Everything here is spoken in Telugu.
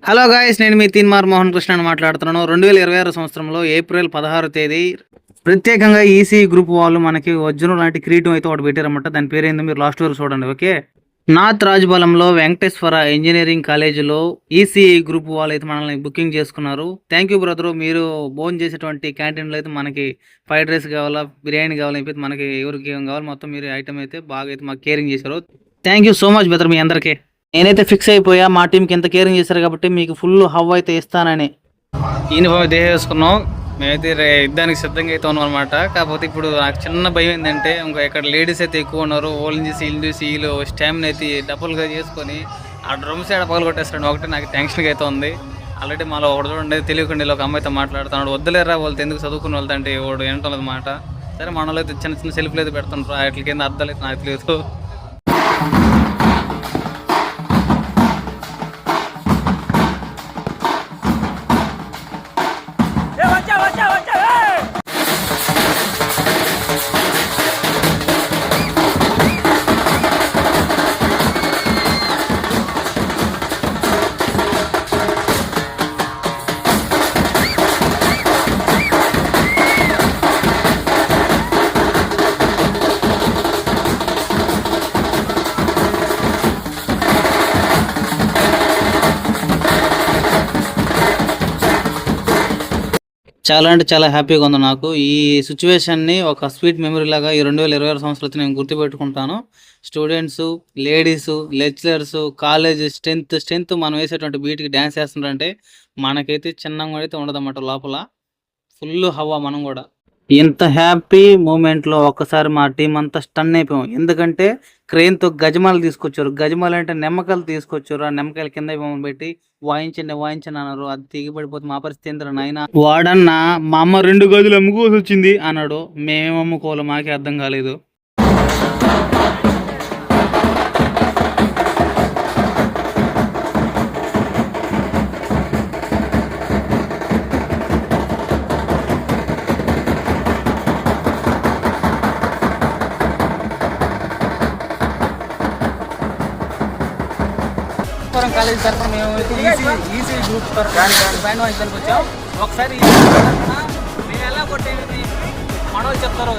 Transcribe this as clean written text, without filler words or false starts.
హలో గాయ్స్, నేను మీ తీన్మార్ మోహన్ కృష్ణ మాట్లాడుతున్నాను. 2026 సంవత్సరంలో ఏప్రిల్ 16 తేదీ ప్రత్యేకంగా ఈసీ గ్రూప్ వాళ్ళు మనకి వజ్రం లాంటి కిరీటం అయితే ఒకటి పెట్టారన్నమాట. దాని పేరు ఏందో మీరు లాస్ట్ వరకు చూడండి. ఓకే, నార్త్ రాజబాలంలో వెంకటేశ్వర ఇంజనీరింగ్ కాలేజీలో ఈసీఈ గ్రూప్ వాళ్ళు అయితే మనల్ని బుకింగ్ చేసుకున్నారు. Thank you brother. మీరు భోజనం చేసేటువంటి క్యాంటీన్లో అయితే మనకి ఫ్రైడ్ రైస్ కావాలా, బిర్యానీ కావాలా, అయిపోతే మనకి ఎవరికి ఏం కావాలి మొత్తం మీరు ఐటమ్ అయితే బాగా అయితే మాకు కేరింగ్ చేశారు. Thank you so much brother మీ అందరికీ. నేనైతే ఫిక్స్ అయిపోయా, మా టీంకి ఎంత కేరింగ్ చేశారు కాబట్టి మీకు ఫుల్ హవ్ అయితే ఇస్తానని. యూనిఫామ్ అయితే వేసుకున్నాం, మేమైతే యుద్ధానికి సిద్ధంగా అయితే ఉన్నాం అనమాట. కాకపోతే ఇప్పుడు నాకు చిన్న భయం ఏంటంటే ఇంకా ఇక్కడ లేడీస్ అయితే ఎక్కువ ఉన్నారు. ఓల్ని చూసి ఇల్లు చూసి వీళ్ళు స్టామినా అయితే డబ్బులుగా చేసుకొని ఆ డ్రమ్స్ ఏడ పగలు కొట్టేస్తాడు. ఒకటి నాకు టెన్షన్గా అయితే ఉంది. ఆల్రెడీ మాలో ఒకటి చూడండి తెలియకుండా ఒక అమ్మాయితో మాట్లాడుతున్నాడు. వద్దులేరా వాళ్ళతో ఎందుకు చదువుకున్న వాళ్ళతో అంటే వాడు ఏంటో మాట. సరే మన వాళ్ళు అయితే చిన్న చిన్న సెల్ఫ్లు అయితే పెడుతుంటారు. వాటికి కింద అర్థాలు అయితే నాకు తెలియదు. చాలా అంటే చాలా హ్యాపీగా ఉంది నాకు. ఈ సిచ్యువేషన్ని ఒక స్వీట్ మెమరీ లాగా ఈ 2026 సంవత్సరాలు నేను గుర్తుపెట్టుకుంటాను. Students, ladies, lecturers, college strength మనం వేసేటువంటి బీట్కి డ్యాన్స్ చేస్తుంటే మనకైతే చిన్నగా అయితే ఉండదన్నమాట. లోపల ఫుల్ హవా. మనం కూడా ఇంత హ్యాపీ మూమెంట్లో ఒక్కసారి మా టీం అంతా స్టన్ అయిపోయాం. ఎందుకంటే క్రెయిన్తో గజమాలు తీసుకొచ్చారు. గజమాలు అంటే నిమ్మకాయలు తీసుకొచ్చారు. ఆ నిమ్మకాయల కింద పెట్టి వాయించండి అన్నారు. అది తెగిపడిపోతే మా పరిస్థితి ఏంటో నాయన. వాడన్నా మా అమ్మ 2 గదులు అమ్ముకోవాల్సి వచ్చింది అన్నాడు. మేమేం అమ్ముకోవాలి మాకే అర్థం కాలేదు. కాలేజ్ తరఫున మేము ఈసీ గ్రూప్ బ్యాండ్ వాయించడానికి వచ్చాం. ఒకసారి మేము ఎలా కొట్టేది మనోళ్ళు చెప్తారు.